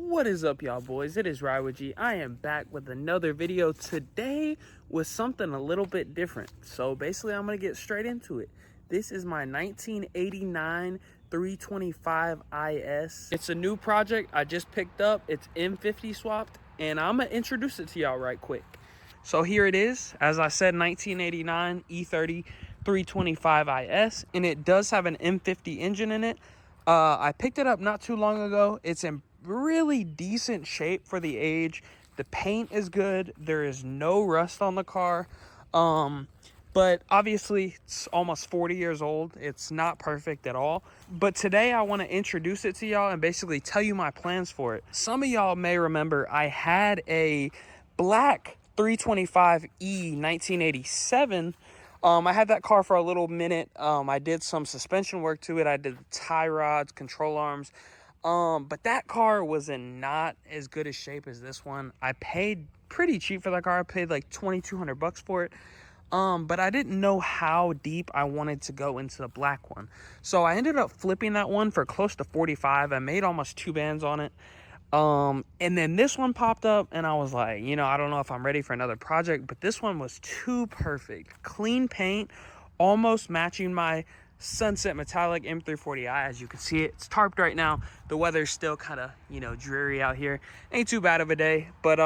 What is up, y'all boys? It is ridewithg. I am back with another video today with something a little bit different. So basically I'm gonna get straight into it. This is my 1989 325 IS. It's a new project I just picked up. It's M50 swapped, and I'm gonna introduce it to y'all right quick. So here it is. As I said, 1989 E30 325 IS, and it does have an M50 engine in it. I picked it up not too long ago. It's in really decent shape for the age. The paint is good. There is no rust on the car. But obviously it's almost 40 years old. It's not perfect at all. But today I want to introduce it to y'all and basically tell you my plans for it. Some of y'all may remember I had a black 325e 1987. I had that car for a little minute. I did some suspension work to it. I did the tie rods, control arms. But that car was in not as good a shape as this one. I paid pretty cheap for that car. I paid like 2,200 bucks for it. But I didn't know how deep I wanted to go into the black one. So I ended up flipping that one for close to 45. I made almost 2 bands on it. And then this one popped up and I was like, I don't know if I'm ready for another project, but this one was too perfect. Clean paint, almost matching my Sunset Metallic M340i. As you can see, it's tarped right now. The weather's still kind of, dreary out here. Ain't too bad of a day, but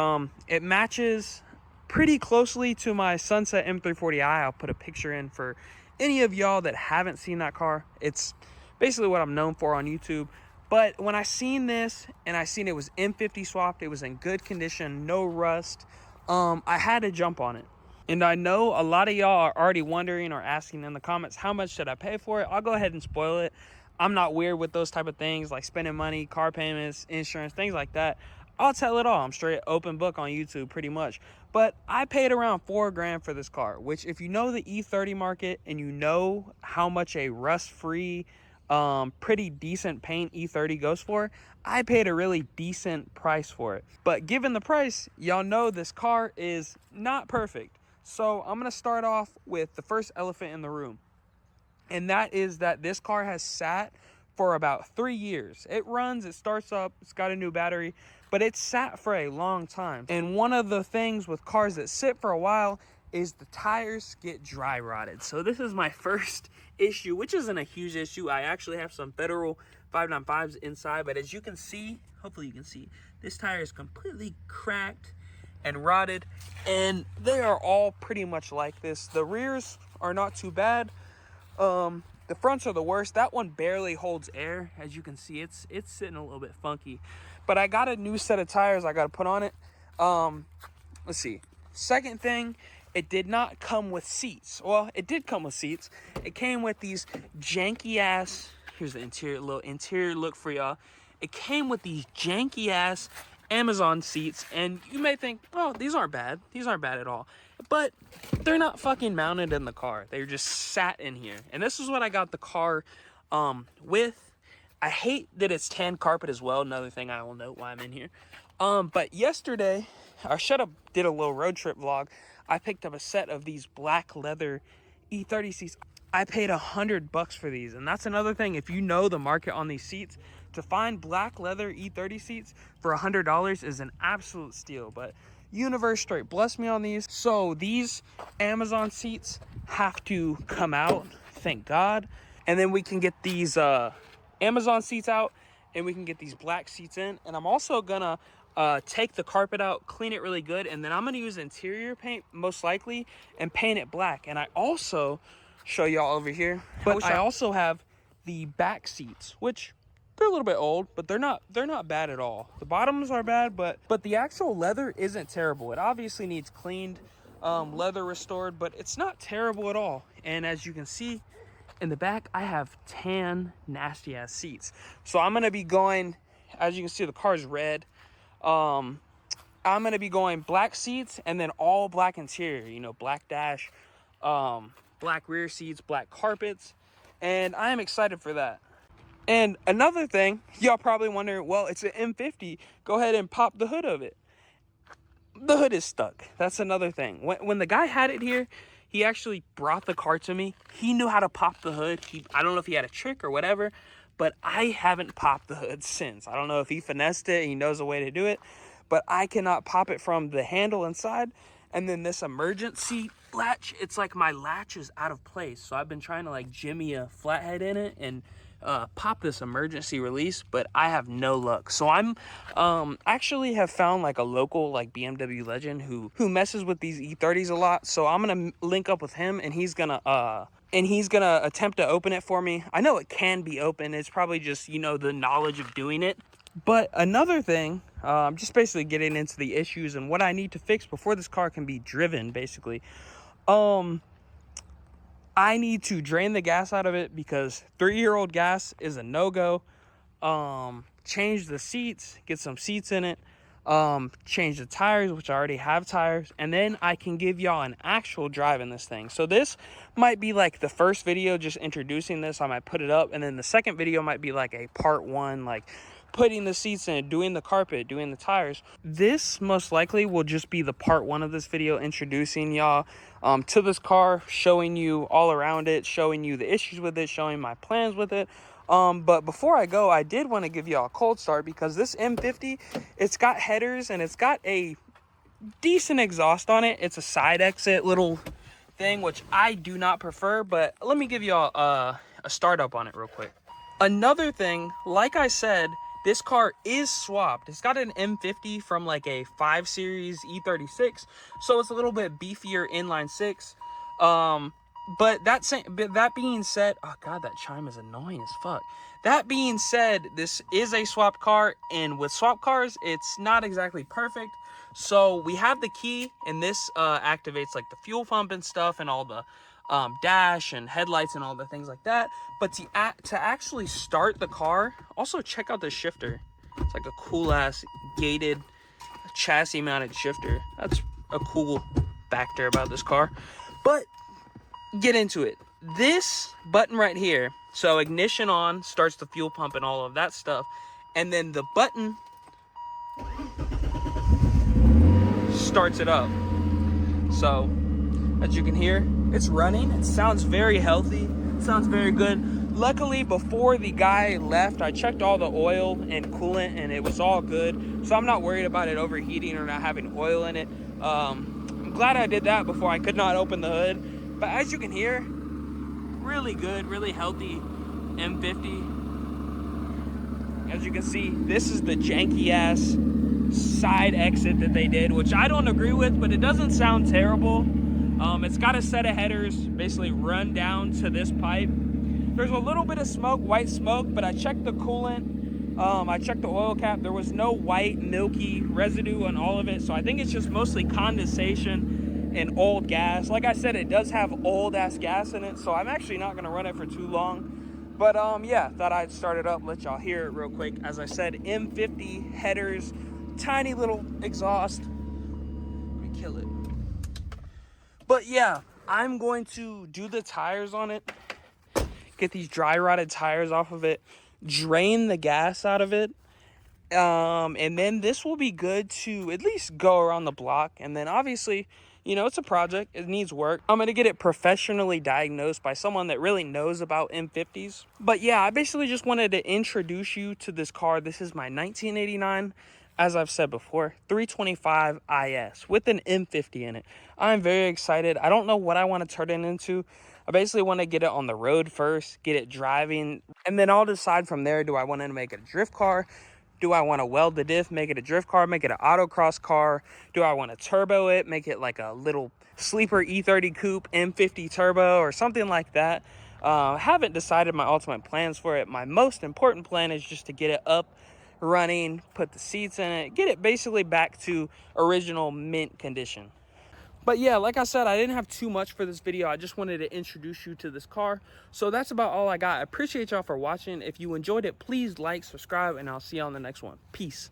it matches pretty closely to my Sunset M340i. I'll put a picture in for any of y'all that haven't seen that car. It's basically what I'm known for on YouTube. But when I seen this and I seen it was M50 swapped, it was in good condition, no rust, I had to jump on it. And I know a lot of y'all are already wondering or asking in the comments, how much should I pay for it? I'll go ahead and spoil it. I'm not weird with those type of things like spending money, car payments, insurance, things like that. I'll tell it all. I'm straight open book on YouTube pretty much. But I paid around $4 grand for this car, which if you know the E30 market and you know how much a rust-free, pretty decent paint E30 goes for, I paid a really decent price for it. But given the price, y'all know this car is not perfect. So I'm gonna start off with the first elephant in the room, and that is that this car has sat for about 3 years. It runs, it starts up, it's got a new battery, but it's sat for a long time. And one of the things with cars that sit for a while is the tires get dry rotted. So this is my first issue, which isn't a huge issue. I actually have some Federal 595s inside, but as you can see, hopefully you can see, this tire is completely cracked and rotted, and they are all pretty much like this. The rears are not too bad. The fronts are the worst. That one barely holds air. As you can see, it's sitting a little bit funky. But I got a new set of tires I got to put on it. Let's see. Second thing, it did not come with seats. Well, it did come with seats. It came with these janky ass, here's the little interior look for y'all. It came with these janky ass Amazon seats, and you may think, oh, these aren't bad. These aren't bad at all. But they're not fucking mounted in the car. They're just sat in here. And this is what I got the car with. I hate that it's tan carpet as well. Another thing I will note while I'm in here. But yesterday, I did a little road trip vlog. I picked up a set of these black leather E30 seats. I paid $100 for these, and that's another thing. If you know the market on these seats, to find black leather E30 seats for $100 is an absolute steal. But Universe straight blessed me on these. So these Amazon seats have to come out, thank God, and then we can get these Amazon seats out, and we can get these black seats in. And I'm also gonna take the carpet out, clean it really good, and then I'm gonna use interior paint most likely and paint it black. And I also show y'all over here, but I also have the back seats, which they're a little bit old, but they're not bad at all. The bottoms are bad, but the actual leather isn't terrible. It obviously needs cleaned, leather restored, but it's not terrible at all. And as you can see in the back, I have tan nasty ass seats. So I'm gonna be going, as you can see, the car's red. I'm gonna be going black seats and then all black interior, black dash, black rear seats, black carpets, and I am excited for that. And another thing, y'all probably wondering, well, it's an M50, go ahead and pop the hood of it. The hood is stuck. That's another thing. When the guy had it here, he actually brought the car to me. He knew how to pop the hood. I don't know if he had a trick or whatever, but I haven't popped the hood since. I don't know if he finessed it, he knows a way to do it, but I cannot pop it from the handle inside. And then this emergency latch, it's like my latch is out of place. So I've been trying to like jimmy a flathead in it and pop this emergency release, but I have no luck. So I'm actually have found like a local like BMW legend who messes with these E30s a lot. So I'm gonna link up with him, and he's gonna attempt to open it for me. I know it can be open. It's probably just, you know, the knowledge of doing it. But another thing, I'm just basically getting into the issues and what I need to fix before this car can be driven, basically. I need to drain the gas out of it because 3-year-old gas is a no-go. Change the seats, get some seats in it. Change the tires, which I already have tires, and then I can give y'all an actual drive in this thing. So this might be like the first video just introducing this. I might put it up, and then the second video might be like a part one, like putting the seats in, doing the carpet, doing the tires. This most likely will just be the part one of this video, introducing y'all to this car, showing you all around it, showing you the issues with it, showing my plans with it. But before I go, I did want to give y'all a cold start because this M50, it's got headers and it's got a decent exhaust on it. It's a side exit little thing, which I do not prefer, but let me give y'all a startup on it real quick. Another thing, like I said, this car is swapped. It's got an M50 from like a 5 Series E36, so it's a little bit beefier inline six. But that being said, oh god, that chime is annoying as fuck. That being said, this is a swapped car, and with swap cars, it's not exactly perfect. So we have the key, and this activates like the fuel pump and stuff, and all the dash and headlights and all the things like that. But to actually start the car, also check out the shifter. It's like a cool ass gated chassis mounted shifter. That's a cool factor about this car. But get into it. This button right here, so ignition on, starts the fuel pump and all of that stuff, and then the button starts it up. So as you can hear, it's running. It sounds very healthy. It sounds very good. Luckily, before the guy left, I checked all the oil and coolant, and it was all good. So I'm not worried about it overheating or not having oil in it. I'm glad I did that before I could not open the hood. But as you can hear, really good, really healthy M50. As you can see, this is the janky ass side exit that they did, which I don't agree with, but it doesn't sound terrible. It's got a set of headers basically run down to this pipe. There's a little bit of smoke, white smoke, but I checked the coolant, I checked the oil cap. There was no white milky residue on all of it, so I think it's just mostly condensation and old gas. Like I said, it does have old ass gas in it, so I'm actually not gonna run it for too long. But yeah, thought I'd start it up, let y'all hear it real quick. As I said, M50 headers, tiny little exhaust. Let me kill it. But yeah, I'm going to do the tires on it, get these dry rotted tires off of it, drain the gas out of it, and then this will be good to at least go around the block. And then obviously, you know, it's a project, it needs work. I'm gonna get it professionally diagnosed by someone that really knows about M50s. But yeah, I basically just wanted to introduce you to this car. This is my 1989, as I've said before, 325 IS with an M50 in it. I'm very excited. I don't know what I want to turn it into. I basically want to get it on the road first, get it driving, and then I'll decide from there, do I want to make it a drift car? Do I want to weld the diff, make it a drift car, make it an autocross car? Do I want to turbo it, make it like a little sleeper E30 coupe M50 turbo or something like that? Haven't decided my ultimate plans for it. My most important plan is just to get it up, running, put the seats in it, get it basically back to original mint condition. But yeah, like I said, I didn't have too much for this video. I just wanted to introduce you to this car. So that's about all I got. I appreciate y'all for watching. If you enjoyed it, please like, subscribe, and I'll see you on the next one. Peace.